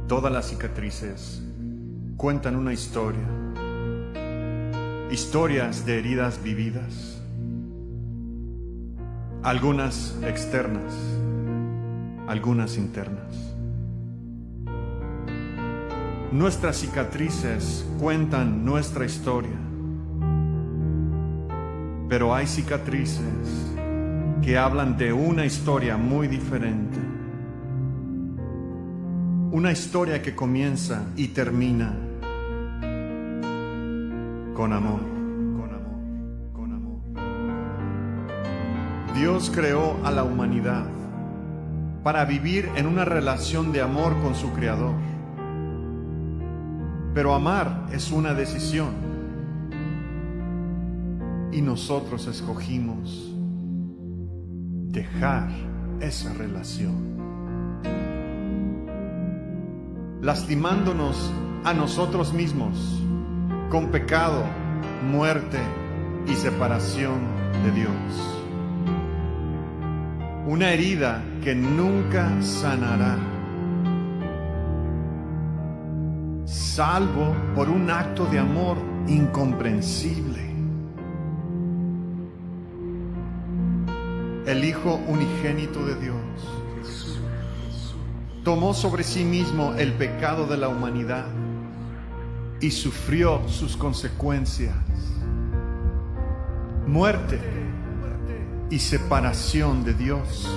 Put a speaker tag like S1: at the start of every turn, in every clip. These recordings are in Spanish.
S1: Todas las cicatrices cuentan una historia, historias de heridas vividas, algunas externas, algunas internas. Nuestras cicatrices cuentan nuestra historia, pero hay cicatrices que hablan de una historia muy diferente. Una historia que comienza y termina con amor. Dios creó a la humanidad para vivir en una relación de amor con su Creador. Pero amar es una decisión y nosotros escogimos dejar esa relación, lastimándonos a nosotros mismos con pecado, muerte y separación de Dios. Una herida que nunca sanará, salvo por un acto de amor incomprensible. El Hijo unigénito de Dios tomó sobre sí mismo el pecado de la humanidad y sufrió sus consecuencias: muerte y separación de Dios.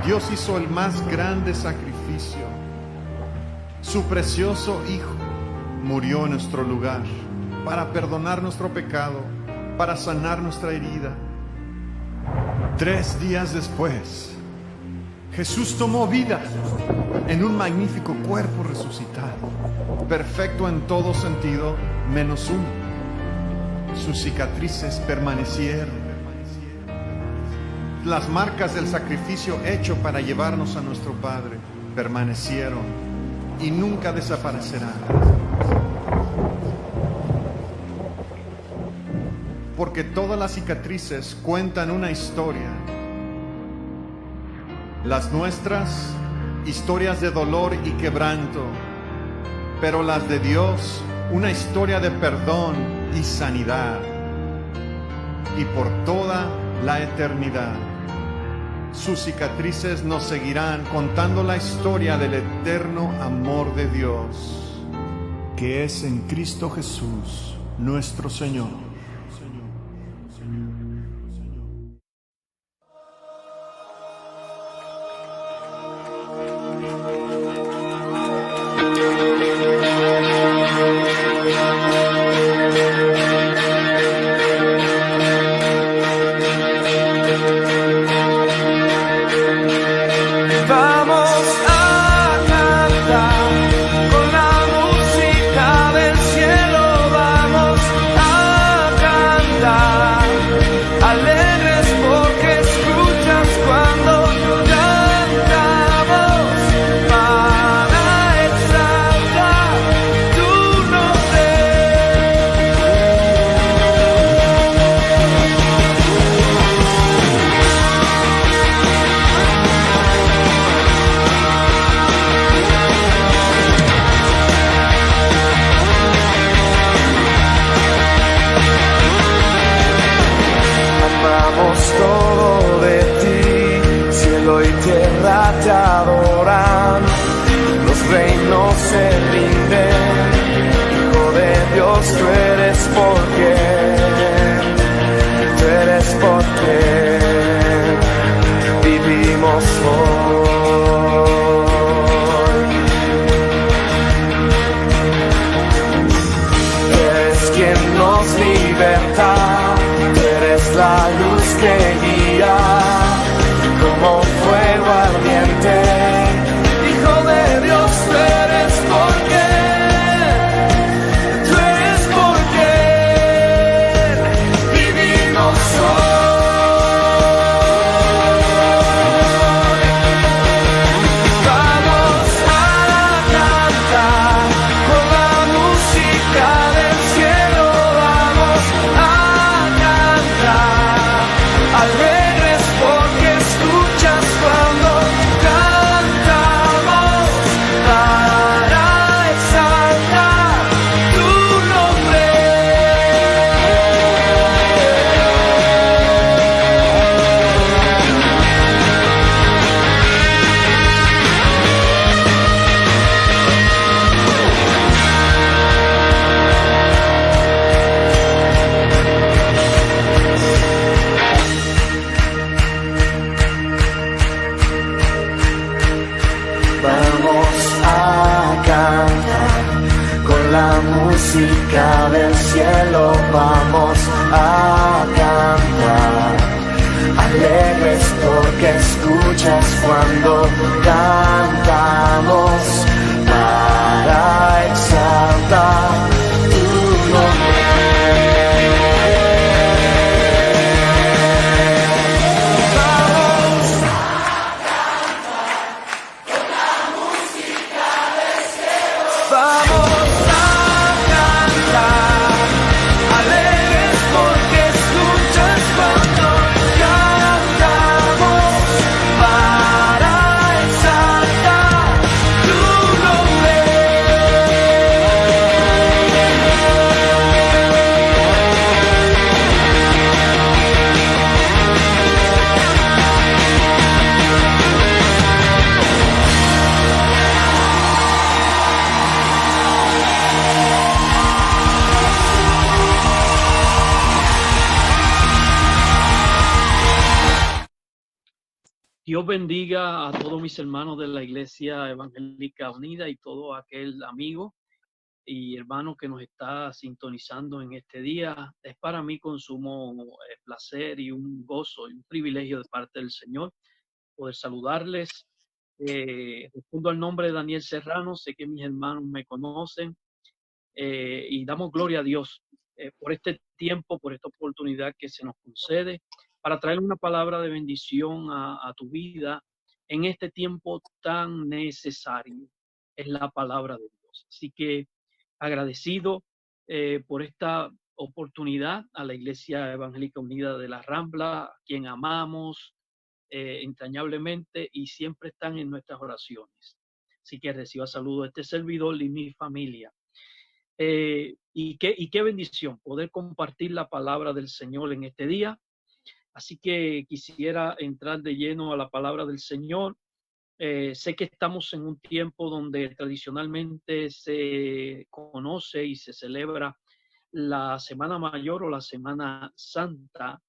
S1: Dios hizo el más grande sacrificio. Su precioso Hijo murió en nuestro lugar para perdonar nuestro pecado, para sanar nuestra herida. 3 días después, Jesús tomó vida en un magnífico cuerpo resucitado, perfecto en todo sentido, menos uno. Sus cicatrices permanecieron. Las marcas del sacrificio hecho para llevarnos a nuestro Padre permanecieron y nunca desaparecerán. Porque todas las cicatrices cuentan una historia. Las nuestras, historias de dolor y quebranto, pero las de Dios, una historia de perdón y sanidad. Y por toda la eternidad, sus cicatrices nos seguirán contando la historia del eterno amor de Dios, que es en Cristo Jesús, nuestro Señor.
S2: Todo de ti, cielo y tierra te adoran, los reinos se rinden. Hijo de Dios, tú eres porque vivimos hoy. Eres quien nos liberta, eres la luz que guía, como fuego ardiente. Hijo de Dios, tú eres porque vivimos hoy. la música del cielo vamos a cantar, alegres porque escuchas cuando cantamos para exaltar tu nombre.
S3: Dios bendiga a todos mis hermanos de la Iglesia Evangélica Unida y todo aquel amigo y hermano que nos está sintonizando en este día. Es para mí con sumo placer y un gozo y un privilegio de parte del Señor poder saludarles. Respondo al nombre de Daniel Serrano, sé que mis hermanos me conocen y damos gloria a Dios por este tiempo, por esta oportunidad que se nos concede para traer una palabra de bendición a tu vida en este tiempo tan necesario. Es la palabra de Dios. Así que agradecido por esta oportunidad a la Iglesia Evangélica Unida de la Rambla, a quien amamos entrañablemente y siempre están en nuestras oraciones. Así que reciba saludos de este servidor y mi familia. Y qué bendición poder compartir la palabra del Señor en este día. Así que quisiera entrar de lleno a la palabra del Señor. Sé que estamos en un tiempo donde tradicionalmente se conoce y se celebra la Semana Mayor o la Semana Santa.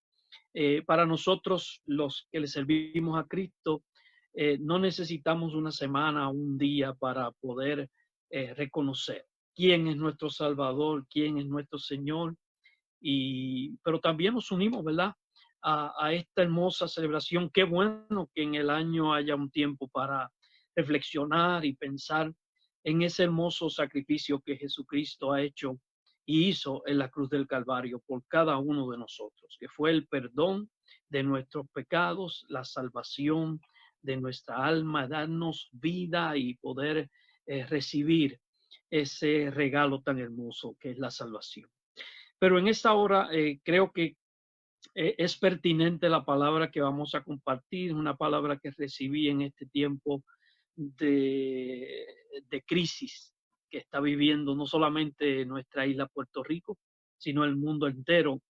S3: Para nosotros, los que le servimos a Cristo, no necesitamos una semana o un día para poder reconocer quién es nuestro Salvador, quién es nuestro Señor. Pero también nos unimos, ¿verdad?, a esta hermosa celebración. Qué bueno que en el año haya un tiempo para reflexionar y pensar en ese hermoso sacrificio que Jesucristo ha hecho y hizo en la cruz del Calvario por cada uno de nosotros, que fue el perdón de nuestros pecados, la salvación de nuestra alma, darnos vida y poder recibir ese regalo tan hermoso que es la salvación. Pero en esta hora creo que es pertinente la palabra que vamos a compartir, una palabra que recibí en este tiempo de crisis que está viviendo no solamente nuestra isla Puerto Rico, sino el mundo entero.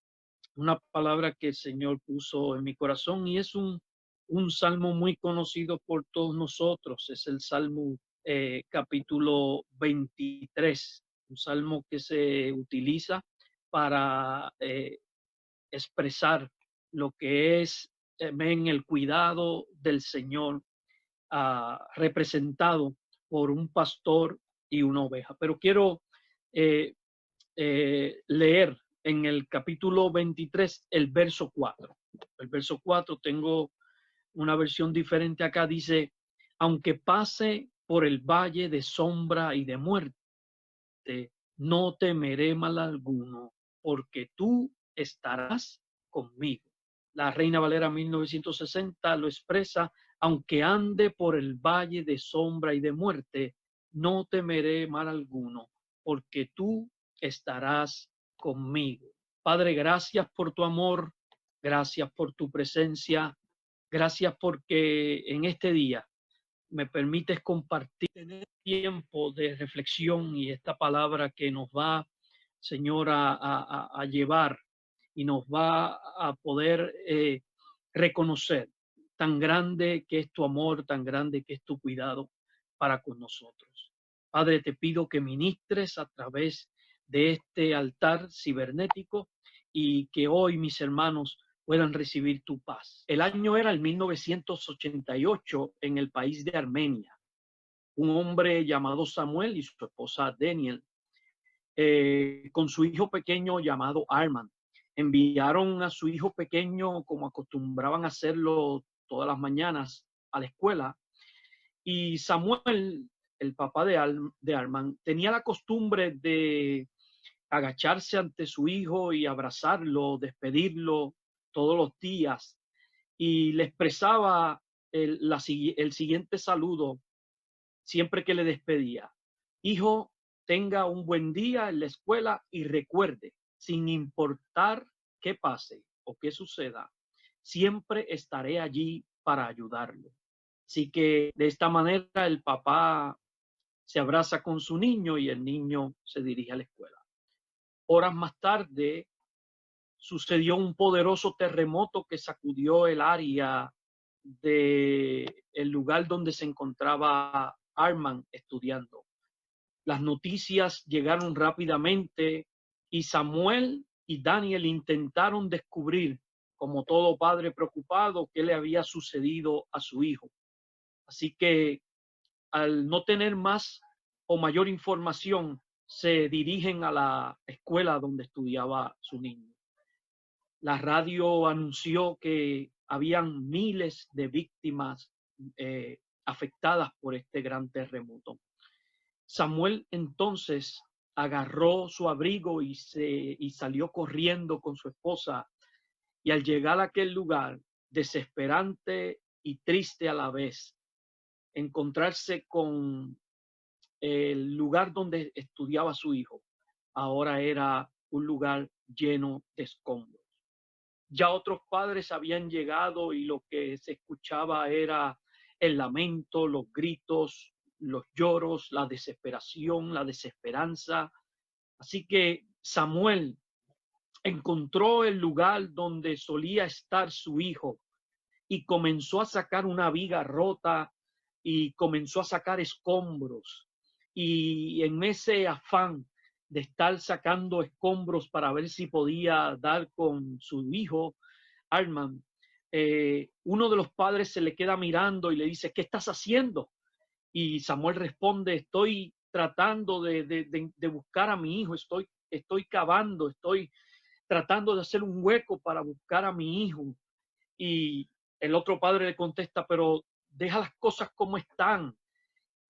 S3: Una palabra que el Señor puso en mi corazón y es un salmo muy conocido por todos nosotros. Es el Salmo capítulo 23, un salmo que se utiliza para expresar lo que es en el cuidado del Señor, representado por un pastor y una oveja. Pero quiero leer en el capítulo 23 el verso 4. El verso 4, tengo una versión diferente acá, dice: aunque pase por el valle de sombra y de muerte, no temeré mal alguno, porque tú estarás conmigo. La Reina Valera 1960 lo expresa: aunque ande por el valle de sombra y de muerte, no temeré mal alguno, porque tú estarás conmigo. Padre, gracias por tu amor, gracias por tu presencia, gracias porque en este día me permites compartir en tiempo de reflexión y esta palabra que nos va, Señor, a llevar y nos va a poder reconocer tan grande que es tu amor, tan grande que es tu cuidado para con nosotros. Padre, te pido que ministres a través de este altar cibernético y que hoy mis hermanos puedan recibir tu paz. El año era el 1988 en el país de Armenia. Un hombre llamado Samuel y su esposa Daniel con su hijo pequeño llamado Arman. Enviaron a su hijo pequeño, como acostumbraban a hacerlo todas las mañanas, a la escuela. Y Samuel, el papá de Arman, tenía la costumbre de agacharse ante su hijo y abrazarlo, despedirlo todos los días. Y le expresaba el siguiente saludo siempre que le despedía: hijo, tenga un buen día en la escuela y recuerde, sin importar qué pase o qué suceda, siempre estaré allí para ayudarlo. Así que de esta manera el papá se abraza con su niño y el niño se dirige a la escuela. Horas más tarde sucedió un poderoso terremoto que sacudió el área de el lugar donde se encontraba Arman estudiando. Las noticias llegaron rápidamente y Samuel y Daniel intentaron descubrir, como todo padre preocupado, qué le había sucedido a su hijo. Así que al no tener más o mayor información, se dirigen a la escuela donde estudiaba su niño. La radio anunció que habían miles de víctimas afectadas por este gran terremoto. Samuel entonces agarró su abrigo y salió corriendo con su esposa, y al llegar a aquel lugar, desesperante y triste a la vez, encontrarse con el lugar donde estudiaba su hijo, ahora era un lugar lleno de escombros. Ya otros padres habían llegado y lo que se escuchaba era el lamento, los gritos, los lloros, la desesperación, la desesperanza. Así que Samuel encontró el lugar donde solía estar su hijo y comenzó a sacar una viga rota y comenzó a sacar escombros. Y en ese afán de estar sacando escombros para ver si podía dar con su hijo, Arman, uno de los padres se le queda mirando y le dice: ¿qué estás haciendo? Y Samuel responde: estoy tratando de buscar a mi hijo, estoy cavando, estoy tratando de hacer un hueco para buscar a mi hijo. Y el otro padre le contesta: pero deja las cosas como están.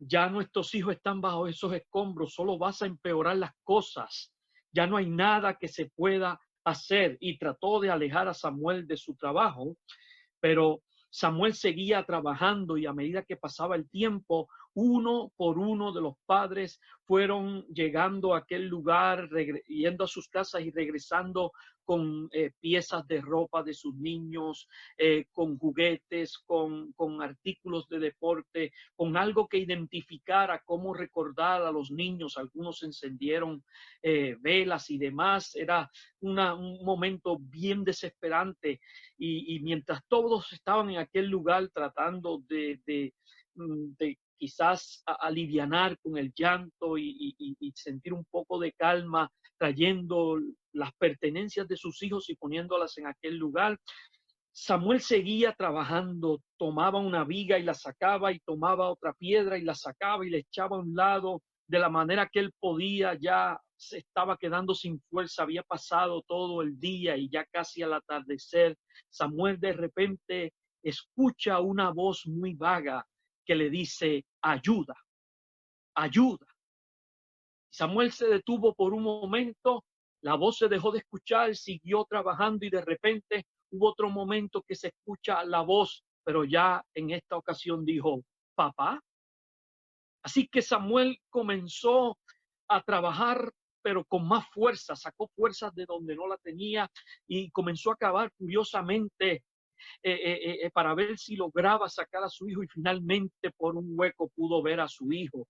S3: Ya nuestros hijos están bajo esos escombros, solo vas a empeorar las cosas. Ya no hay nada que se pueda hacer. Y trató de alejar a Samuel de su trabajo, pero Samuel seguía trabajando, y a medida que pasaba el tiempo, uno por uno de los padres fueron llegando a aquel lugar, yendo a sus casas y regresando con piezas de ropa de sus niños, con juguetes, con artículos de deporte, con algo que identificara cómo recordar a los niños. Algunos encendieron velas y demás. Era un momento bien desesperante, y mientras todos estaban en aquel lugar tratando de quizás alivianar con el llanto y sentir un poco de calma, trayendo las pertenencias de sus hijos y poniéndolas en aquel lugar, Samuel seguía trabajando. Tomaba una viga y la sacaba, y tomaba otra piedra y la sacaba y la echaba a un lado de la manera que él podía. Ya se estaba quedando sin fuerza, había pasado todo el día y ya casi al atardecer, Samuel de repente escucha una voz muy vaga que le dice: ayuda, ayuda. Samuel se detuvo por un momento, la voz se dejó de escuchar, siguió trabajando, y de repente hubo otro momento que se escucha la voz, pero ya en esta ocasión dijo: papá. Así que Samuel comenzó a trabajar, pero con más fuerza, sacó fuerzas de donde no la tenía y comenzó a cavar furiosamente para ver si lograba sacar a su hijo, y finalmente por un hueco pudo ver a su hijo.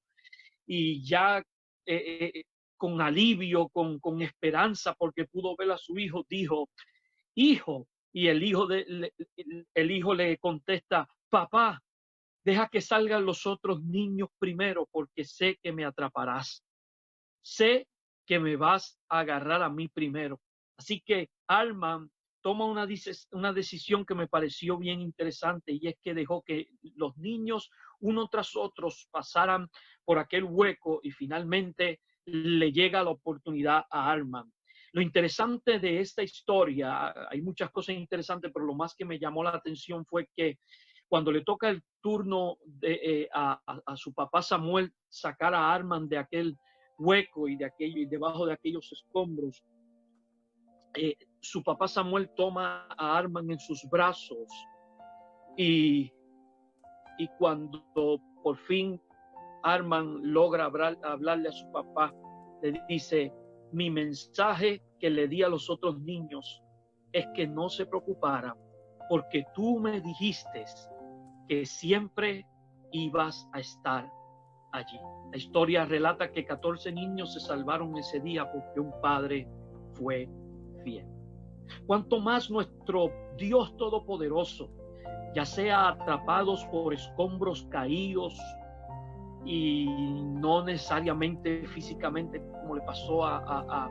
S3: Y ya con alivio, con esperanza, porque pudo ver a su hijo, dijo: hijo. Y el hijo le contesta: papá, deja que salgan los otros niños primero, porque sé que me atraparás. Sé que me vas a agarrar a mí primero. Así que Arman toma una decisión que me pareció bien interesante, y es que dejó que los niños uno tras otros pasaran por aquel hueco, y finalmente le llega la oportunidad a Arman. Lo interesante de esta historia, hay muchas cosas interesantes, pero lo más que me llamó la atención fue que cuando le toca el turno a su papá Samuel sacar a Arman de aquel hueco y debajo de aquellos escombros, su papá Samuel toma a Arman en sus brazos y cuando por fin Arman logra hablarle a su papá, le dice: mi mensaje que le di a los otros niños es que no se preocuparan, porque tú me dijiste que siempre ibas a estar allí. La historia relata que 14 niños se salvaron ese día porque un padre fue fiel. Cuanto más nuestro Dios Todopoderoso, ya sea atrapados por escombros caídos, y no necesariamente físicamente como le pasó a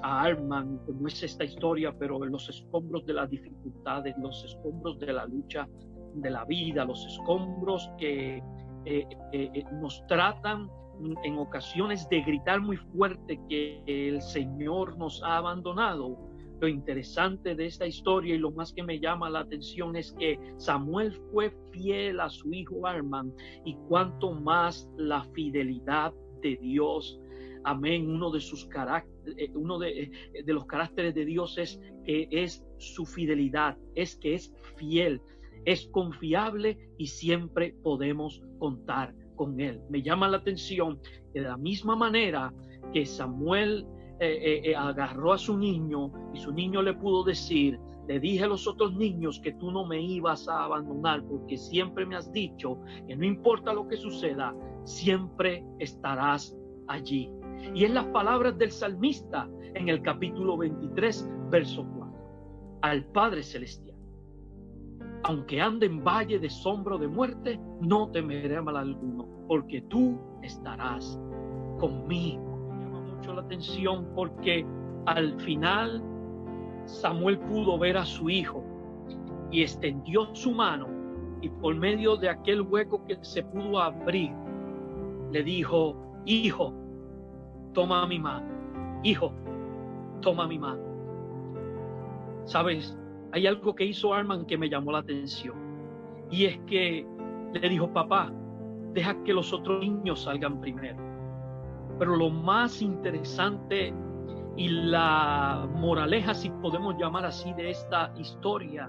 S3: Arman, como es esta historia, pero en los escombros de las dificultades, los escombros de la lucha de la vida, los escombros que nos tratan en ocasiones de gritar muy fuerte que el Señor nos ha abandonado. Lo interesante de esta historia y lo más que me llama la atención es que Samuel fue fiel a su hijo Arman, y cuanto más la fidelidad de Dios. Amén. Uno de los caracteres de Dios es que es su fidelidad, es que es fiel, es confiable y siempre podemos contar con él. Me llama la atención que de la misma manera que Samuel agarró a su niño y su niño le pudo decir: le dije a los otros niños que tú no me ibas a abandonar, porque siempre me has dicho que no importa lo que suceda, siempre estarás allí. Y en las palabras del salmista en el capítulo 23, verso 4: al Padre Celestial, aunque ande en valle de sombra de muerte, no temeré mal alguno, porque tú estarás conmigo. La atención porque al final Samuel pudo ver a su hijo y extendió su mano, y por medio de aquel hueco que se pudo abrir, le dijo: hijo, toma mi mano, hijo, toma mi mano. Sabes, hay algo que hizo Arman que me llamó la atención, y es que le dijo: papá, deja que los otros niños salgan primero. Pero lo más interesante y la moraleja, si podemos llamar así, de esta historia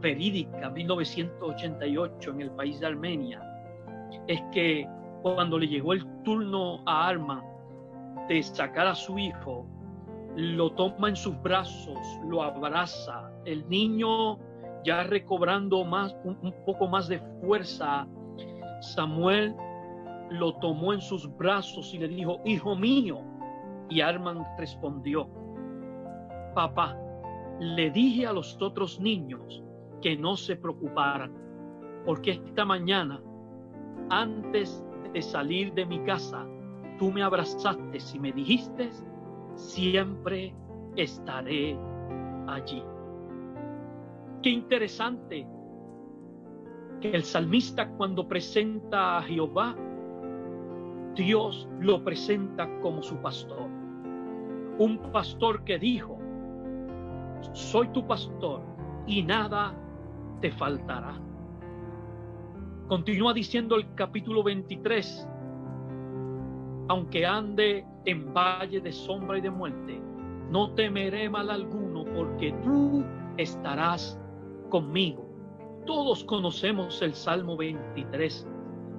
S3: verídica, 1988, en el país de Armenia, es que cuando le llegó el turno a Arman de sacar a su hijo, lo toma en sus brazos, lo abraza. El niño, ya recobrando un poco más de fuerza, Samuel lo tomó en sus brazos y le dijo: hijo mío. Y Arman respondió: papá, le dije a los otros niños que no se preocuparan, porque esta mañana, antes de salir de mi casa, tú me abrazaste y me dijiste: siempre estaré allí. Qué interesante que el salmista, cuando presenta a Jehová, Dios lo presenta como su pastor. Un pastor que dijo: soy tu pastor y nada te faltará. Continúa diciendo el capítulo 23: aunque ande en valle de sombra y de muerte, no temeré mal alguno, porque tú estarás conmigo. Todos conocemos el Salmo 23,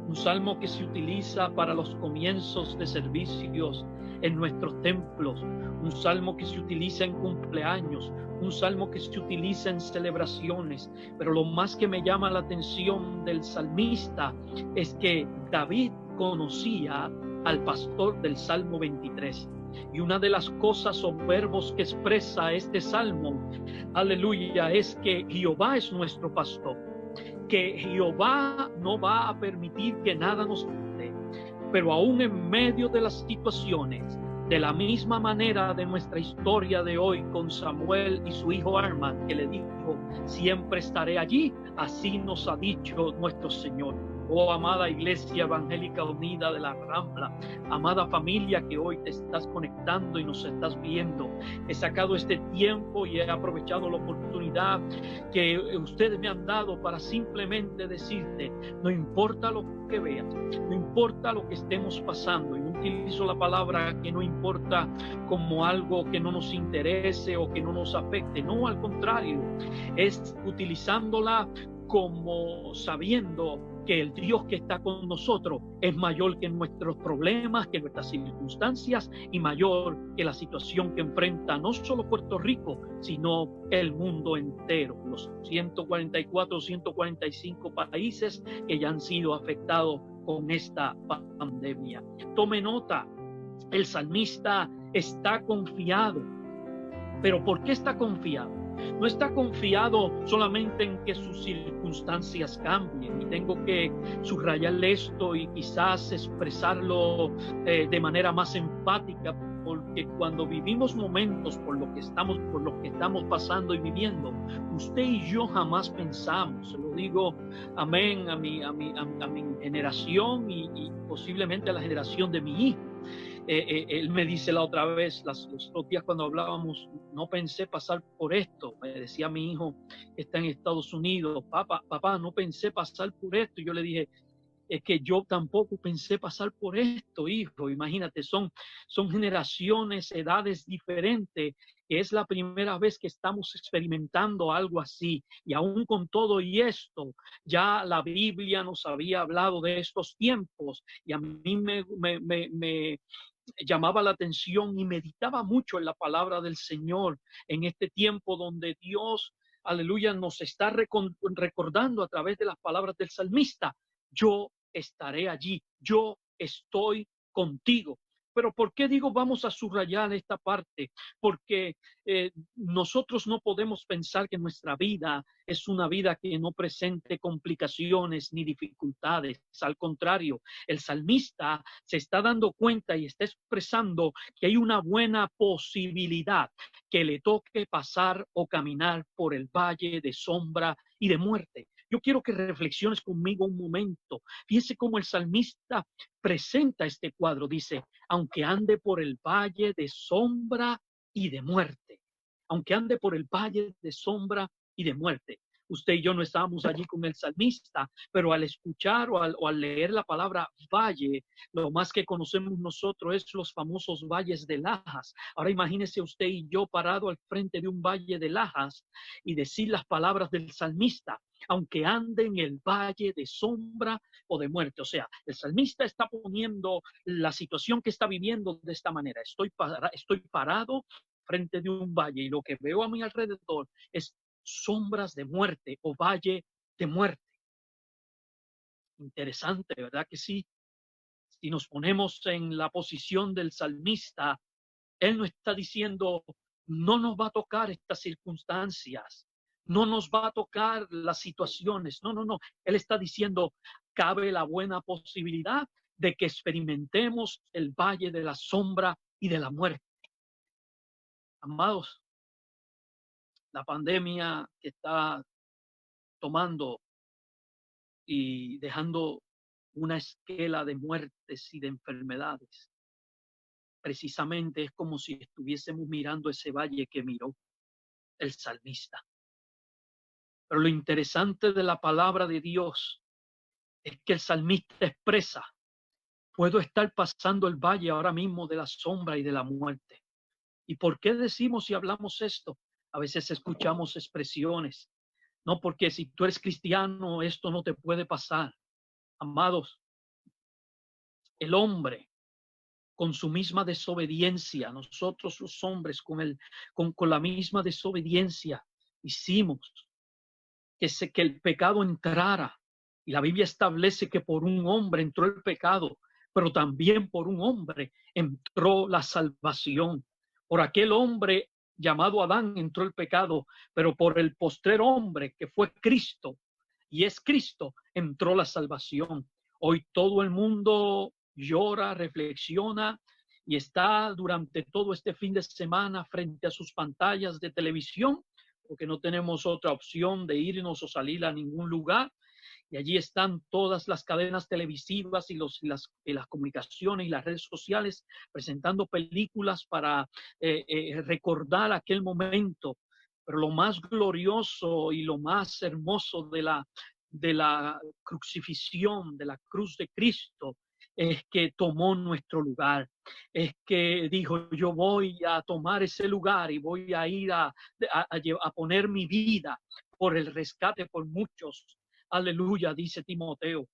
S3: un salmo que se utiliza para los comienzos de servicios en nuestros templos, un salmo que se utiliza en cumpleaños, un salmo que se utiliza en celebraciones. Pero lo más que me llama la atención del salmista es que David conocía al pastor del Salmo 23. Y una de las cosas o verbos que expresa este salmo, aleluya, es que Jehová es nuestro pastor, que Jehová no va a permitir que nada nos quite. Pero aún en medio de las situaciones, de la misma manera de nuestra historia de hoy con Samuel y su hijo Arman, que le dijo: siempre estaré allí. Así nos ha dicho nuestro Señor. Oh, amada Iglesia Evangélica Unida de la Rambla, amada familia que hoy te estás conectando y nos estás viendo, he sacado este tiempo y he aprovechado la oportunidad que ustedes me han dado para simplemente decirte, no importa lo que veas, no importa lo que estemos pasando, y no utilizo la palabra que no importa como algo que no nos interese o que no nos afecte, no, al contrario, es utilizándola como sabiendo que el Dios que está con nosotros es mayor que nuestros problemas, que nuestras circunstancias, y mayor que la situación que enfrenta no solo Puerto Rico, sino el mundo entero, los 144, 145 países que ya han sido afectados con esta pandemia. Tome nota, el salmista está confiado. ¿Pero por qué está confiado? No está confiado solamente en que sus circunstancias cambien, y tengo que subrayarle esto y quizás expresarlo de manera más empática, porque cuando vivimos momentos por lo que estamos pasando y viviendo, usted y yo jamás pensamos, se lo digo, amén, a mi generación y posiblemente a la generación de mi hijo. Él me dice la otra vez, los otros días cuando hablábamos, no pensé pasar por esto. Me decía mi hijo que está en Estados Unidos, papá, no pensé pasar por esto. Y yo le dije, es que yo tampoco pensé pasar por esto, hijo. Imagínate, son generaciones, edades diferentes, que es la primera vez que estamos experimentando algo así. Y aún con todo y esto, ya la Biblia nos había hablado de estos tiempos, y a mí me llamaba la atención y meditaba mucho en la palabra del Señor en este tiempo donde Dios, aleluya, nos está recordando a través de las palabras del salmista: yo estaré allí, yo estoy contigo. Pero ¿por qué digo vamos a subrayar esta parte? Porque nosotros no podemos pensar que nuestra vida es una vida que no presente complicaciones ni dificultades. Al contrario, el salmista se está dando cuenta y está expresando que hay una buena posibilidad que le toque pasar o caminar por el valle de sombra y de muerte. Yo quiero que reflexiones conmigo un momento. Fíjese cómo el salmista presenta este cuadro. Dice, aunque ande por el valle de sombra y de muerte. Aunque ande por el valle de sombra y de muerte. Usted y yo no estábamos allí con el salmista, pero al escuchar o al leer la palabra valle, lo más que conocemos nosotros es los famosos valles de Lajas. Ahora imagínese usted y yo parado al frente de un valle de Lajas y decir las palabras del salmista, aunque ande en el valle de sombra o de muerte. O sea, el salmista está poniendo la situación que está viviendo de esta manera. Estoy parado frente de un valle y lo que veo a mi alrededor es sombras de muerte o valle de muerte. Interesante, ¿verdad que sí? Si nos ponemos en la posición del salmista, él no está diciendo, no nos va a tocar estas circunstancias, no nos va a tocar las situaciones. No. Él está diciendo, cabe la buena posibilidad de que experimentemos el valle de la sombra y de la muerte. Amados, la pandemia que está tomando y dejando una esquela de muertes y de enfermedades, precisamente es como si estuviésemos mirando ese valle que miró el salmista. Pero lo interesante de la palabra de Dios es que el salmista expresa, puedo estar pasando el valle ahora mismo de la sombra y de la muerte. ¿Y por qué decimos y hablamos esto? A veces escuchamos expresiones, no, porque si tú eres cristiano esto no te puede pasar. Amados, el hombre con su misma desobediencia, nosotros los hombres con la misma desobediencia hicimos que el pecado entrara. Y la Biblia establece que por un hombre entró el pecado, pero también por un hombre entró la salvación. Por aquel hombre llamado Adán entró el pecado, pero por el postrer hombre que fue Cristo, y es Cristo, entró la salvación. Hoy todo el mundo llora, reflexiona y está durante todo este fin de semana frente a sus pantallas de televisión porque no tenemos otra opción de irnos o salir a ningún lugar. Y allí están todas las cadenas televisivas y las comunicaciones y las redes sociales presentando películas para recordar aquel momento. Pero lo más glorioso y lo más hermoso de la crucifixión, de la cruz de Cristo, es que tomó nuestro lugar, es que dijo: yo voy a tomar ese lugar y voy a ir a poner mi vida por el rescate por muchos. Aleluya, dice Timoteo.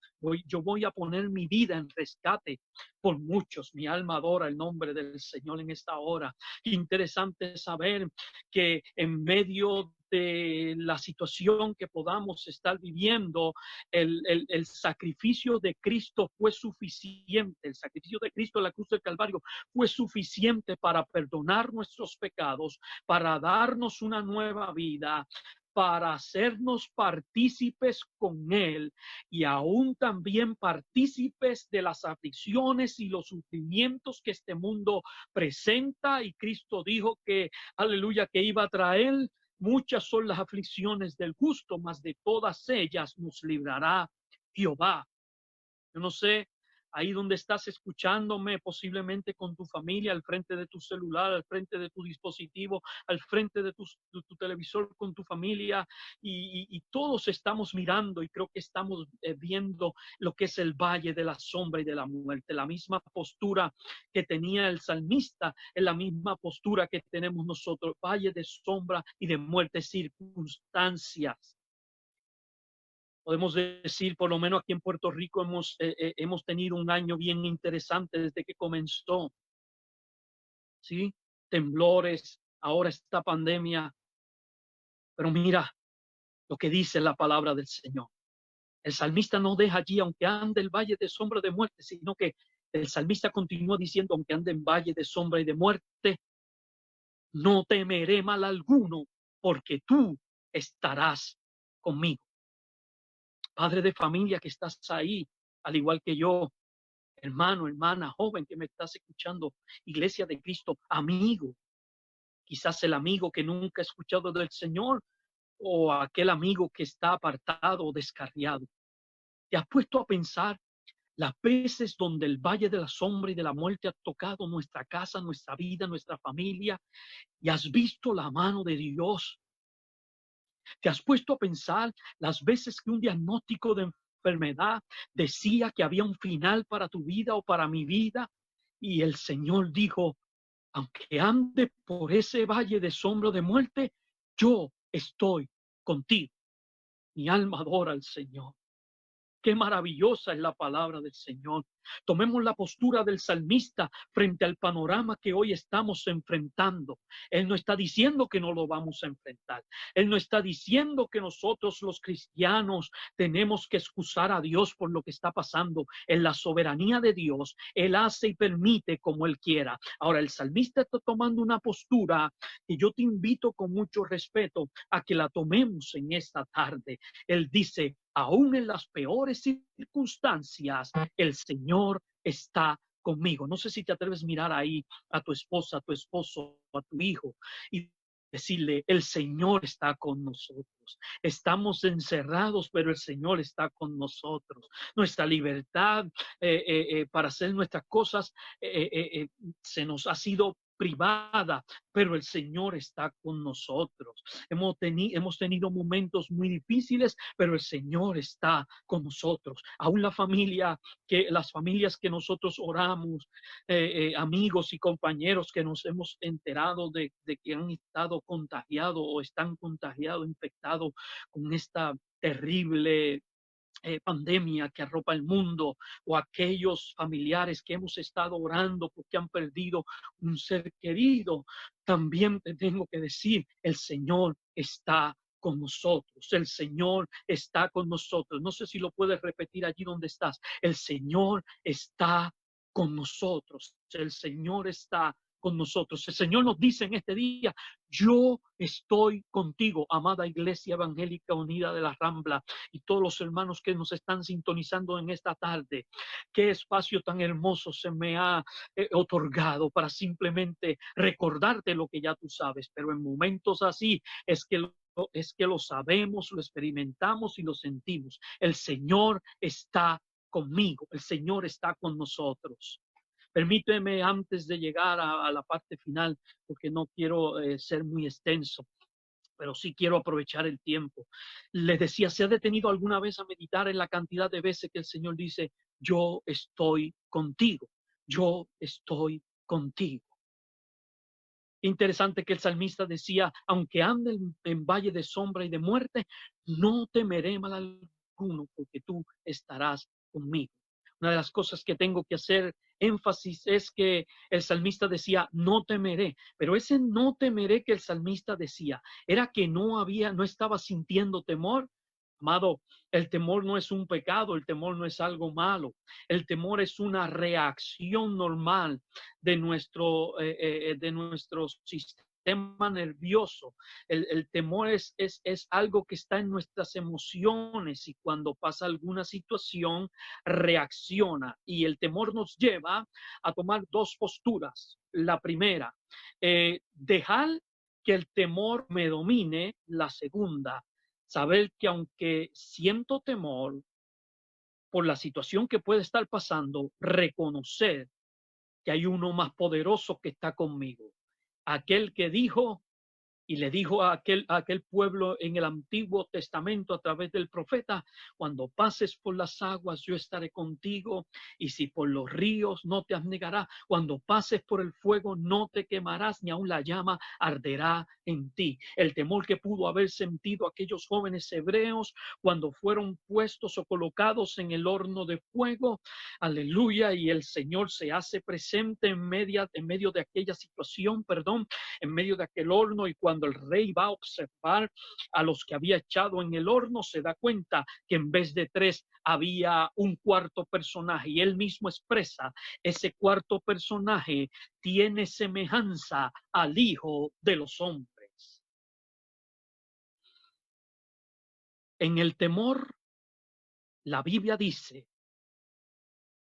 S3: Yo voy a poner mi vida en rescate por muchos. Mi alma adora el nombre del Señor en esta hora. Interesante saber que en medio de la situación que podamos estar viviendo, el sacrificio de Cristo fue suficiente. El sacrificio de Cristo en la cruz del Calvario fue suficiente para perdonar nuestros pecados, para darnos una nueva vida, para hacernos partícipes con Él y aún también partícipes de las aflicciones y los sufrimientos que este mundo presenta. Y Cristo dijo que, aleluya, que iba a traer: muchas son las aflicciones del justo, mas de todas ellas nos librará Jehová. Yo no sé, ahí donde estás escuchándome, posiblemente con tu familia, al frente de tu celular, al frente de tu dispositivo, al frente de tu televisor con tu familia, y todos estamos mirando, y creo que estamos viendo lo que es el valle de la sombra y de la muerte. La misma postura que tenía el salmista es la misma postura que tenemos nosotros: valle de sombra y de muerte, circunstancias. Podemos decir, por lo menos aquí en Puerto Rico hemos tenido un año bien interesante desde que comenzó, ¿sí? Temblores, ahora esta pandemia. Pero mira lo que dice la palabra del Señor. El salmista no deja allí: aunque ande el valle de sombra de muerte, sino que el salmista continúa diciendo: aunque ande en valle de sombra y de muerte, no temeré mal alguno, porque tú estarás conmigo. Padre de familia que estás ahí, al igual que yo, hermano, hermana, joven que me estás escuchando, iglesia de Cristo, amigo, quizás el amigo que nunca ha escuchado del Señor, o aquel amigo que está apartado o descarriado. ¿Te has puesto a pensar las veces donde el valle de la sombra y de la muerte ha tocado nuestra casa, nuestra vida, nuestra familia, y has visto la mano de Dios? ¿Te has puesto a pensar las veces que un diagnóstico de enfermedad decía que había un final para tu vida o para mi vida, y el Señor dijo: aunque ande por ese valle de sombra de muerte, yo estoy contigo? Mi alma adora al Señor. Qué maravillosa es la palabra del Señor. Tomemos la postura del salmista frente al panorama que hoy estamos enfrentando. Él no está diciendo que no lo vamos a enfrentar. Él no está diciendo que nosotros los cristianos tenemos que excusar a Dios por lo que está pasando. En la soberanía de Dios, Él hace y permite como Él quiera. Ahora, el salmista está tomando una postura que yo te invito con mucho respeto a que la tomemos en esta tarde. Él dice: aún en las peores circunstancias, el Señor está conmigo. No sé si te atreves a mirar ahí a tu esposa, a tu esposo, a tu hijo y decirle: el Señor está con nosotros. Estamos encerrados, pero el Señor está con nosotros. Nuestra libertad para hacer nuestras cosas se nos ha sido privada, pero el Señor está con nosotros. Hemos tenido momentos muy difíciles, pero el Señor está con nosotros. Aún las familias que nosotros oramos, amigos y compañeros que nos hemos enterado de que han estado contagiados o están contagiados, infectados con esta terrible pandemia que arropa el mundo, o aquellos familiares que hemos estado orando porque han perdido un ser querido. También te tengo que decir: el Señor está con nosotros. El Señor está con nosotros. No sé si lo puedes repetir allí donde estás. El Señor está con nosotros. El Señor está con nosotros. El Señor nos dice en este día: yo estoy contigo, amada Iglesia Evangélica Unida de la Rambla, y todos los hermanos que nos están sintonizando en esta tarde. Qué espacio tan hermoso se me ha otorgado para simplemente recordarte lo que ya tú sabes, pero en momentos así es que es que lo sabemos, lo experimentamos y lo sentimos. El Señor está conmigo, el Señor está con nosotros. Permíteme antes de llegar a la parte final, porque no quiero ser muy extenso, pero sí quiero aprovechar el tiempo. Les decía, ¿se ha detenido alguna vez a meditar en la cantidad de veces que el Señor dice, yo estoy contigo, yo estoy contigo? Interesante que el salmista decía, aunque ande en valle de sombra y de muerte, no temeré mal alguno, porque tú estarás conmigo. Una de las cosas que tengo que hacer énfasis es que el salmista decía, no temeré, pero ese no temeré que el salmista decía, era que no estaba sintiendo temor. Amado, el temor no es un pecado, el temor no es algo malo, el temor es una reacción normal de nuestro sistema nervioso. El temor es algo que está en nuestras emociones y cuando pasa alguna situación reacciona, y el temor nos lleva a tomar dos posturas. La primera, dejar que el temor me domine. La segunda, saber que aunque siento temor por la situación que puede estar pasando, reconocer que hay uno más poderoso que está conmigo. Aquel que dijo y le dijo a aquel pueblo en el Antiguo Testamento a través del profeta, cuando pases por las aguas yo estaré contigo, y si por los ríos no te anegará, cuando pases por el fuego no te quemarás, ni aun la llama arderá en ti. El temor que pudo haber sentido aquellos jóvenes hebreos cuando fueron puestos o colocados en el horno de fuego, aleluya, y el Señor se hace presente en medio de aquella situación, en medio de aquel horno, y cuando el rey va a observar a los que había echado en el horno, se da cuenta que en vez de tres había un cuarto personaje, y él mismo expresa, ese cuarto personaje tiene semejanza al Hijo de los Hombres. En el temor, la Biblia dice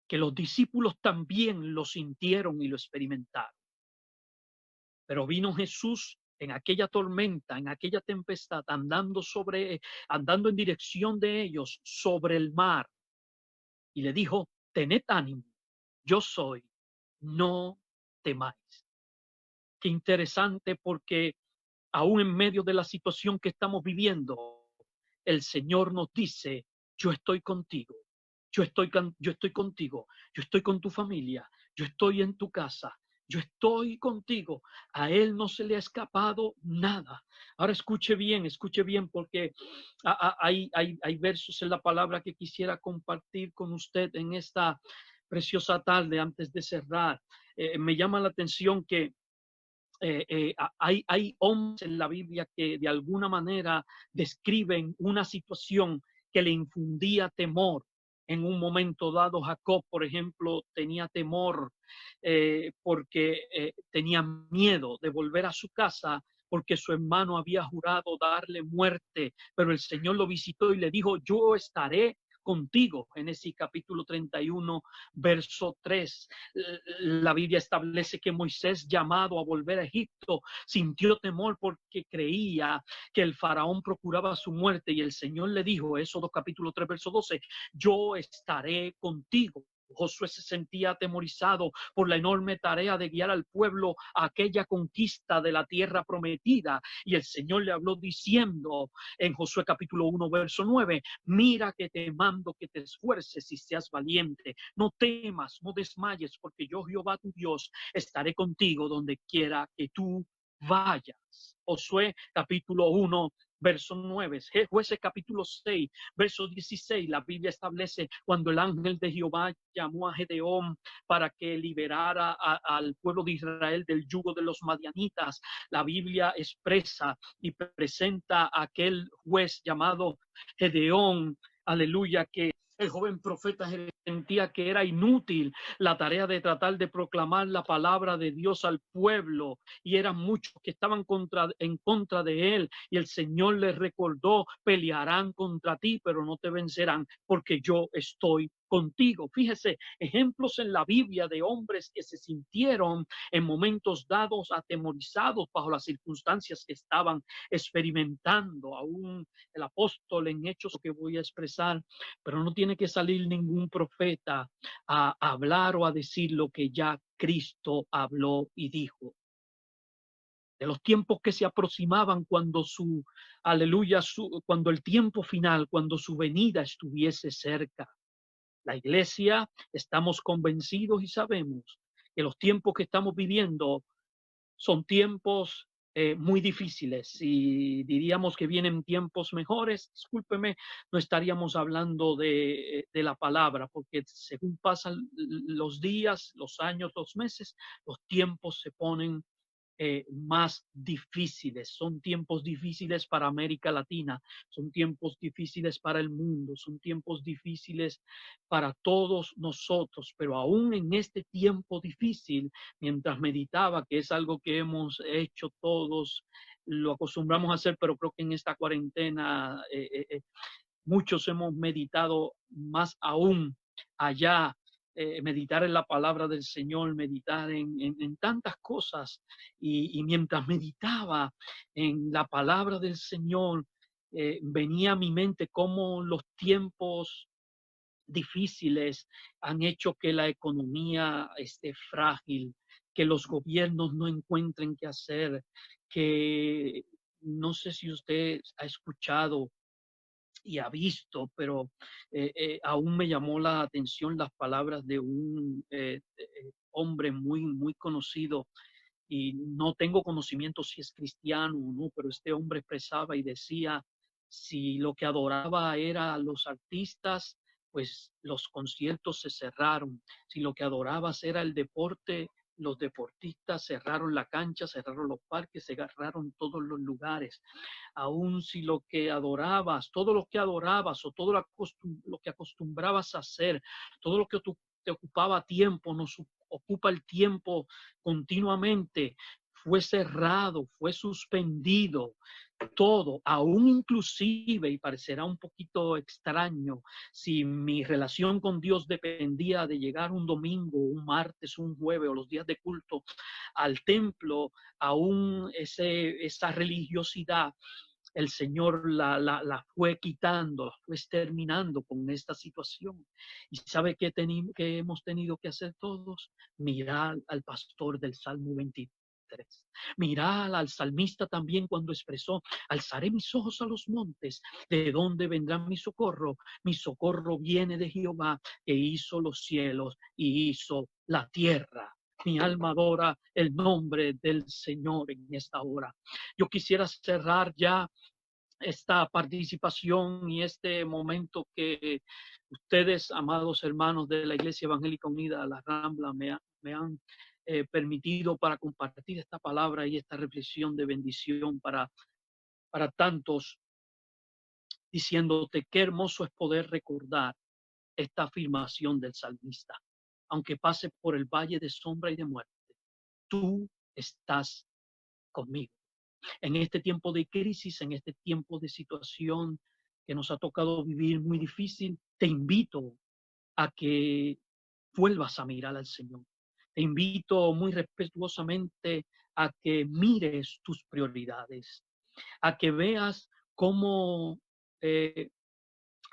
S3: que los discípulos también lo sintieron y lo experimentaron. Pero vino Jesús en aquella tormenta, en aquella tempestad, andando en dirección de ellos sobre el mar, y le dijo, tened ánimo, yo soy, no temáis. Qué interesante, porque aún en medio de la situación que estamos viviendo, el Señor nos dice, yo estoy contigo, yo estoy contigo, yo estoy con tu familia, yo estoy en tu casa, yo estoy contigo. A Él no se le ha escapado nada. Ahora escuche bien, porque hay versos en la palabra que quisiera compartir con usted en esta preciosa tarde antes de cerrar. Me llama la atención que hay hombres en la Biblia que de alguna manera describen una situación que le infundía temor. En un momento dado, Jacob, por ejemplo, tenía temor porque tenía miedo de volver a su casa, porque su hermano había jurado darle muerte, pero el Señor lo visitó y le dijo, yo estaré contigo. Génesis capítulo 31, verso 3. La Biblia establece que Moisés, llamado a volver a Egipto, sintió temor porque creía que el faraón procuraba su muerte, y el Señor le dijo, Éxodo capítulo 3, verso 12, yo estaré contigo. Josué se sentía atemorizado por la enorme tarea de guiar al pueblo a aquella conquista de la tierra prometida, y el Señor le habló diciendo en Josué capítulo 1 verso 9, mira que te mando que te esfuerces y seas valiente, no temas, no desmayes, porque yo, Jehová tu Dios, estaré contigo donde quiera que tú vayas. Josué capítulo 1 verso 9, Jueces capítulo 6, verso 16, la Biblia establece cuando el ángel de Jehová llamó a Gedeón para que liberara al pueblo de Israel del yugo de los madianitas. La Biblia expresa y presenta a aquel juez llamado Gedeón, aleluya, que el joven profeta sentía que era inútil la tarea de tratar de proclamar la palabra de Dios al pueblo, y eran muchos que estaban en contra de él, y el Señor les recordó, pelearán contra ti, pero no te vencerán, porque yo estoy contigo. Fíjese, ejemplos en la Biblia de hombres que se sintieron en momentos dados atemorizados bajo las circunstancias que estaban experimentando. Aún el apóstol en Hechos que voy a expresar, pero no tiene que salir ningún profeta a hablar o a decir lo que ya Cristo habló y dijo. De los tiempos que se aproximaban cuando aleluya, cuando el tiempo final, cuando su venida estuviese cerca. La iglesia, estamos convencidos y sabemos que los tiempos que estamos viviendo son tiempos muy difíciles, y diríamos que vienen tiempos mejores. Discúlpeme, no estaríamos hablando de la palabra, porque según pasan los días, los años, los meses, los tiempos se ponen más difíciles. Son tiempos difíciles para América Latina, son tiempos difíciles para el mundo, son tiempos difíciles para todos nosotros, pero aún en este tiempo difícil, mientras meditaba, que es algo que hemos hecho todos, lo acostumbramos a hacer, pero creo que en esta cuarentena muchos hemos meditado más aún allá, meditar en la palabra del Señor, meditar en tantas cosas. Y mientras meditaba en la palabra del Señor, venía a mi mente cómo los tiempos difíciles han hecho que la economía esté frágil, que los gobiernos no encuentren qué hacer, que no sé si usted ha escuchado y ha visto, pero aún me llamó la atención las palabras de un hombre muy conocido, y no tengo conocimiento si es cristiano o no, pero este hombre expresaba y decía, si lo que adoraba era a los artistas, pues los conciertos se cerraron. Si lo que adorabas era el deporte, los deportistas cerraron la cancha, cerraron los parques, cerraron todos los lugares. Aún si lo que adorabas, todo lo que adorabas o todo lo que acostumbrabas a hacer, todo lo que te ocupaba tiempo, nos ocupa el tiempo continuamente, fue cerrado, fue suspendido, todo, aún inclusive, y parecerá un poquito extraño, si mi relación con Dios dependía de llegar un domingo, un martes, un jueves o los días de culto al templo, aún esa religiosidad, el Señor la fue quitando, la fue exterminando con esta situación. ¿Y sabe qué hemos tenido que hacer todos? Mirar al pastor del Salmo 23. Mirar al salmista también cuando expresó, alzaré mis ojos a los montes, ¿de dónde vendrá mi socorro? Mi socorro viene de Jehová, que hizo los cielos y hizo la tierra. Mi alma adora el nombre del Señor en esta hora. Yo quisiera cerrar ya esta participación y este momento que ustedes, amados hermanos de la Iglesia Evangélica Unida, la Rambla, me han permitido para compartir esta palabra y esta reflexión de bendición para tantos, diciéndote qué hermoso es poder recordar esta afirmación del salmista. Aunque pase por el valle de sombra y de muerte, tú estás conmigo. En este tiempo de crisis, en este tiempo de situación que nos ha tocado vivir muy difícil, te invito a que vuelvas a mirar al Señor. Te invito muy respetuosamente a que mires tus prioridades, a que veas cómo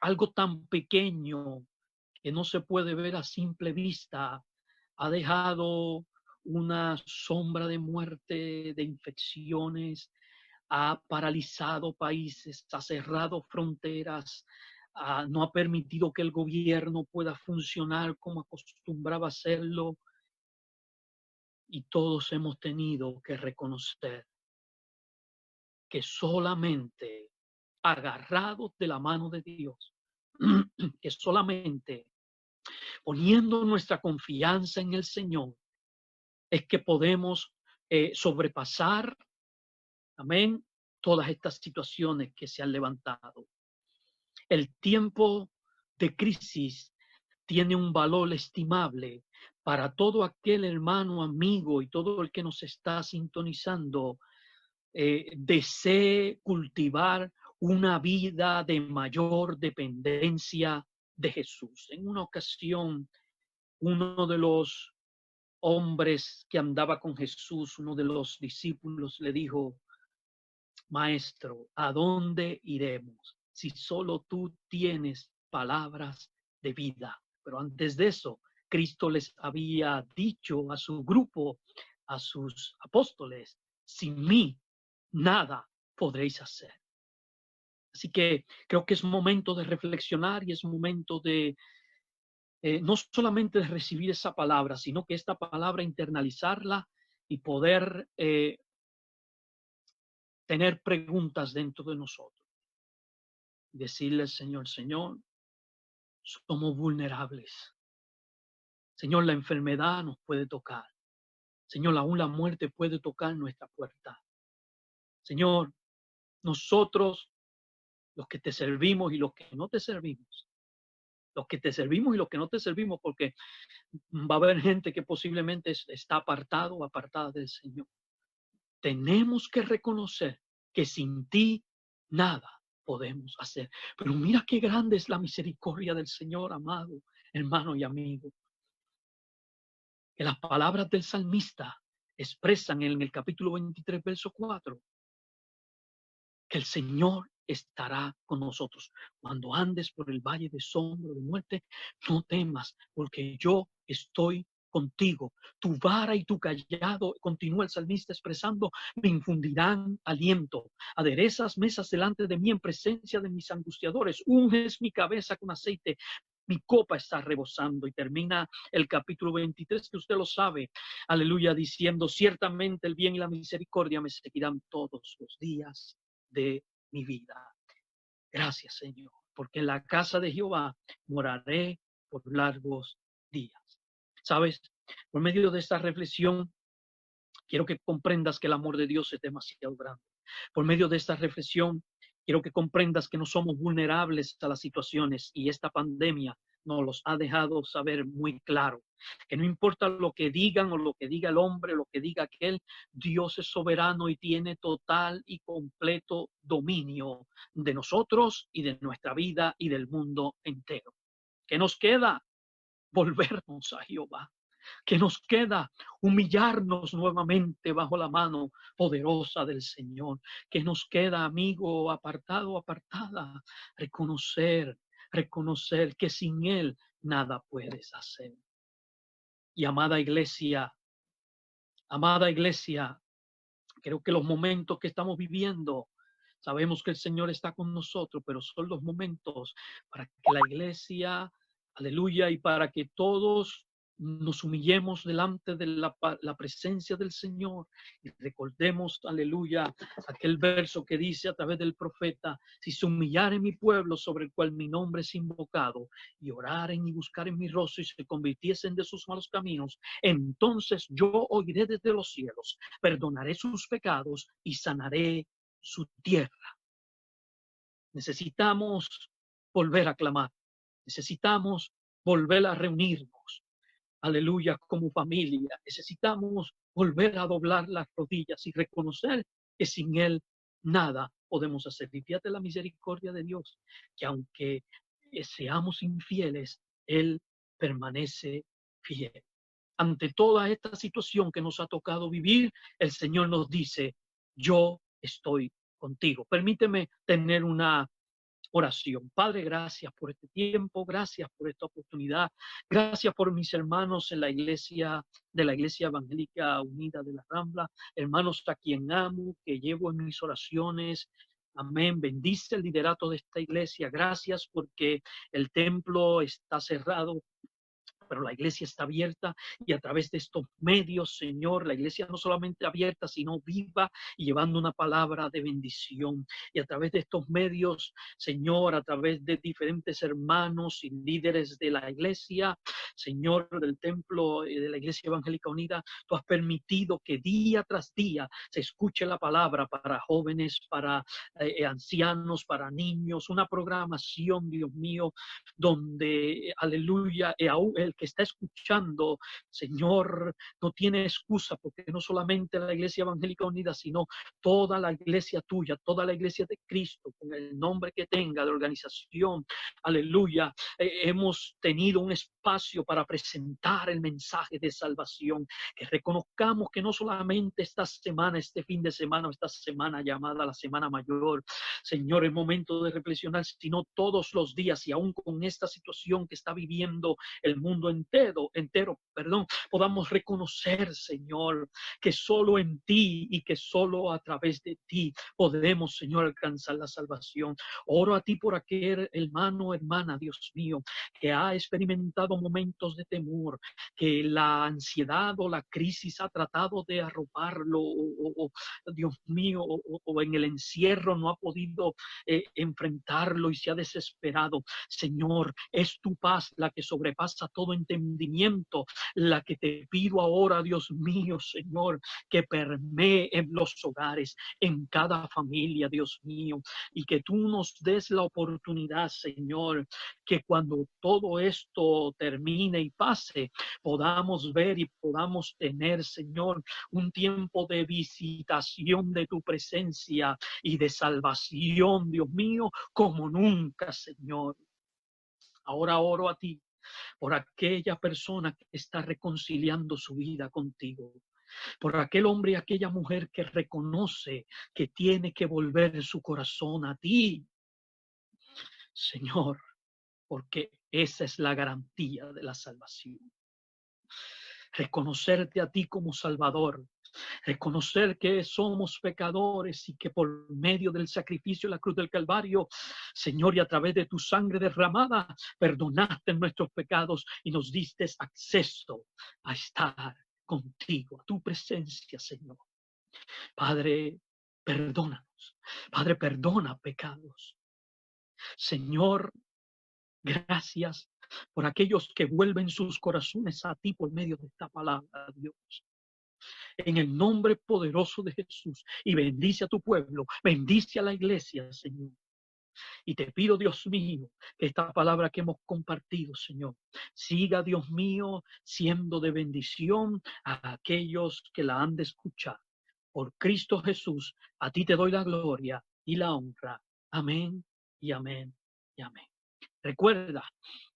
S3: algo tan pequeño que no se puede ver a simple vista ha dejado una sombra de muerte, de infecciones, ha paralizado países, ha cerrado fronteras, no ha permitido que el gobierno pueda funcionar como acostumbraba hacerlo, y todos hemos tenido que reconocer que solamente agarrados de la mano de Dios, que solamente poniendo nuestra confianza en el Señor, es que podemos sobrepasar, amén, todas estas situaciones que se han levantado. El tiempo de crisis tiene un valor estimable para todo aquel hermano, amigo y todo el que nos está sintonizando, desee cultivar una vida de mayor dependencia de Jesús. En una ocasión, uno de los hombres que andaba con Jesús, uno de los discípulos, le dijo: Maestro, ¿a dónde iremos si solo tú tienes palabras de vida? Pero antes de eso, Cristo les había dicho a su grupo, a sus apóstoles: sin mí nada podréis hacer. Así que creo que es momento de reflexionar y es momento de no solamente de recibir esa palabra, sino que esta palabra internalizarla y poder tener preguntas dentro de nosotros. Decirle al Señor: Señor, somos vulnerables. Señor, la enfermedad nos puede tocar. Señor, aún la muerte puede tocar nuestra puerta. Señor, nosotros, los que te servimos y los que no te servimos, los que te servimos y los que no te servimos, porque va a haber gente que posiblemente está apartado o apartada del Señor. Tenemos que reconocer que sin ti nada podemos hacer. Pero mira qué grande es la misericordia del Señor, amado hermano y amigo. Que las palabras del salmista expresan en el capítulo 23, verso 4, que el Señor estará con nosotros. Cuando andes por el valle de sombra de muerte, no temas, porque yo estoy contigo. Tu vara y tu cayado, continúa el salmista expresando, me infundirán aliento. Aderezas mesas delante de mí en presencia de mis angustiadores. Unges mi cabeza con aceite. Mi copa está rebosando. Y termina el capítulo 23, que usted lo sabe, aleluya, diciendo: ciertamente el bien y la misericordia me seguirán todos los días de mi vida. Gracias, Señor, porque en la casa de Jehová moraré por largos días. ¿Sabes? Por medio de esta reflexión, quiero que comprendas que el amor de Dios es demasiado grande. Por medio de esta reflexión, quiero que comprendas que no somos vulnerables a las situaciones, y esta pandemia nos los ha dejado saber muy claro. Que no importa lo que digan o lo que diga el hombre, lo que diga aquel, Dios es soberano y tiene total y completo dominio de nosotros y de nuestra vida y del mundo entero. ¿Qué nos queda? Volvernos a Jehová. Que nos queda humillarnos nuevamente bajo la mano poderosa del Señor. Que nos queda, amigo, apartado, apartada, reconocer que sin Él nada puedes hacer. Y amada iglesia, creo que los momentos que estamos viviendo, sabemos que el Señor está con nosotros, pero son los momentos para que la iglesia, aleluya, y para que todos nos humillemos delante de la presencia del Señor y recordemos, aleluya, aquel verso que dice a través del profeta: si se humillare mi pueblo sobre el cual mi nombre es invocado, y oraren y buscaren mi rostro y se convirtiesen de sus malos caminos, entonces yo oiré desde los cielos, perdonaré sus pecados y sanaré su tierra. Necesitamos volver a clamar, necesitamos volver a reunirnos, aleluya, como familia. Necesitamos volver a doblar las rodillas y reconocer que sin Él nada podemos hacer. Y fíjate la misericordia de Dios, que aunque seamos infieles, Él permanece fiel. Ante toda esta situación que nos ha tocado vivir, el Señor nos dice: yo estoy contigo. Permíteme tener una oración. Padre, gracias por este tiempo, gracias por esta oportunidad, gracias por mis hermanos en la iglesia, de la Iglesia Evangélica Unida de la Rambla, hermanos a quien amo, que llevo en mis oraciones. Amén. Bendice el liderato de esta iglesia. Gracias porque el templo está cerrado, pero la iglesia está abierta, y a través de estos medios, Señor, la iglesia no solamente abierta, sino viva y llevando una palabra de bendición. Y a través de estos medios, Señor, a través de diferentes hermanos y líderes de la iglesia, Señor, del templo de la Iglesia Evangélica Unida, tú has permitido que día tras día se escuche la palabra para jóvenes, para ancianos, para niños, una programación, Dios mío, donde, aleluya, aún el que está escuchando, Señor, no tiene excusa, porque no solamente la Iglesia Evangélica Unida, sino toda la iglesia tuya, toda la iglesia de Cristo, con el nombre que tenga de organización, aleluya, hemos tenido un espacio para presentar el mensaje de salvación, que reconozcamos que no solamente esta semana, este fin de semana, esta semana llamada la Semana Mayor, Señor, es momento de reflexionar, sino todos los días, y aún con esta situación que está viviendo el mundo entero, podamos reconocer, Señor, que solo en ti y que solo a través de ti podemos, Señor, alcanzar la salvación. Oro a ti por aquel hermano o hermana, Dios mío, que ha experimentado momentos de temor, que la ansiedad o la crisis ha tratado de arroparlo, Dios mío, o en el encierro no ha podido enfrentarlo y se ha desesperado. Señor, es tu paz la que sobrepasa todo entendimiento, la que te pido ahora, Dios mío, Señor, que permee en los hogares, en cada familia, Dios mío, y que tú nos des la oportunidad, Señor, que cuando todo esto termine y pase, podamos ver y podamos tener, Señor, un tiempo de visitación de tu presencia y de salvación, Dios mío, como nunca, Señor. Ahora oro a ti por aquella persona que está reconciliando su vida contigo, por aquel hombre y aquella mujer que reconoce que tiene que volver su corazón a ti, Señor, porque esa es la garantía de la salvación. Reconocerte a ti como Salvador, reconocer que somos pecadores y que por medio del sacrificio de la cruz del Calvario, Señor, y a través de tu sangre derramada, perdonaste nuestros pecados y nos diste acceso a estar contigo, a tu presencia, Señor. Padre, perdónanos. Padre, perdona pecados. Señor, gracias por aquellos que vuelven sus corazones a ti por medio de esta palabra, Dios. En el nombre poderoso de Jesús, y bendice a tu pueblo, bendice a la iglesia, Señor. Y te pido, Dios mío, que esta palabra que hemos compartido, Señor, siga, Dios mío, siendo de bendición a aquellos que la han de escuchar. Por Cristo Jesús, a ti te doy la gloria y la honra. Amén y amén y amén. Recuerda,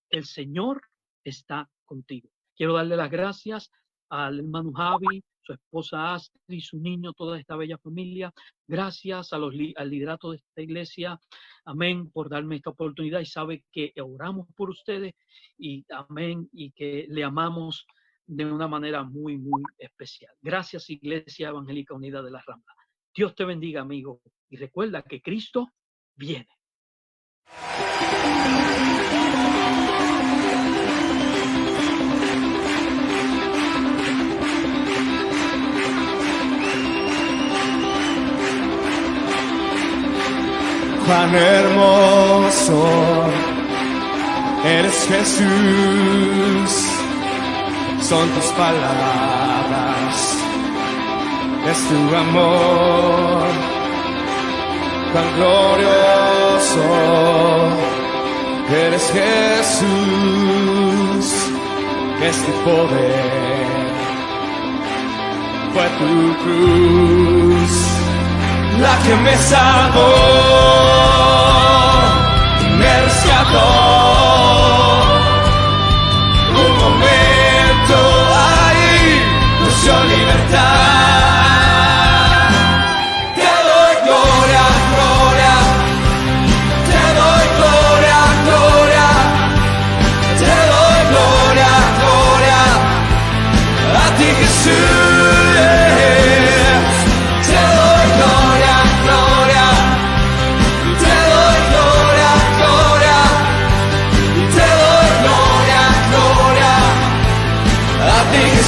S3: el Señor está contigo. Quiero darle las gracias al hermano Javi, su esposa Astrid, su niño, toda esta bella familia. Gracias al liderato de esta iglesia, amén, por darme esta oportunidad, y sabe que oramos por ustedes, y amén, y que le amamos de una manera muy, muy especial. Gracias, Iglesia Evangélica Unida de la Rambla. Dios te bendiga, amigo, y recuerda que Cristo viene.
S2: Cuán hermoso eres, Jesús, son tus palabras, es tu amor, cuán glorioso eres, Jesús, es tu poder, fue tu cruz la que me salvó, me rescató. Un momento ahí nos dio libertad. Te doy gloria, gloria, te doy gloria, gloria, te doy gloria, gloria a ti, Jesús.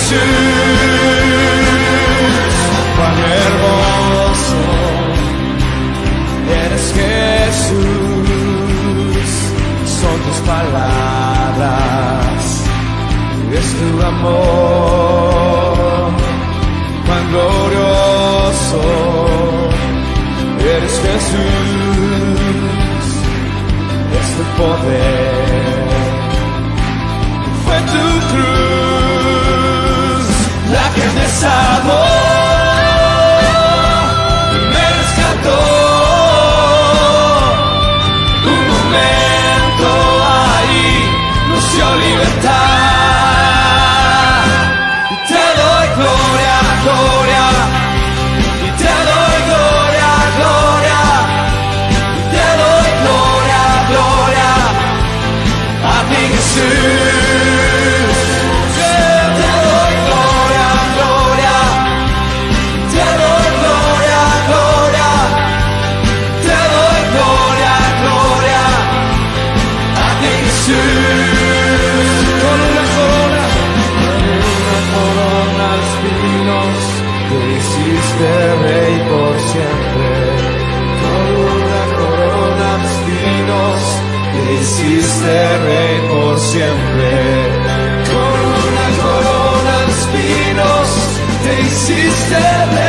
S2: Jesús, cuán hermoso eres, Jesús, son tus palabras, es tu amor, cuán glorioso eres Jesús, es tu poder, fue tu cruz la que me salvó y me rescató. Un momento ahí nos dio libertad. Y te doy gloria, gloria. Y te doy gloria, gloria. Y te doy gloria, gloria. A ti Jesús. Te doy gloria, gloria. Te doy gloria, gloria. Te doy gloria, gloria. A ti Jesús. Con una corona de espinos, te hiciste rey por siempre. Con una corona de espinos, te hiciste rey por siempre. Con una corona de espinos, te hiciste rey.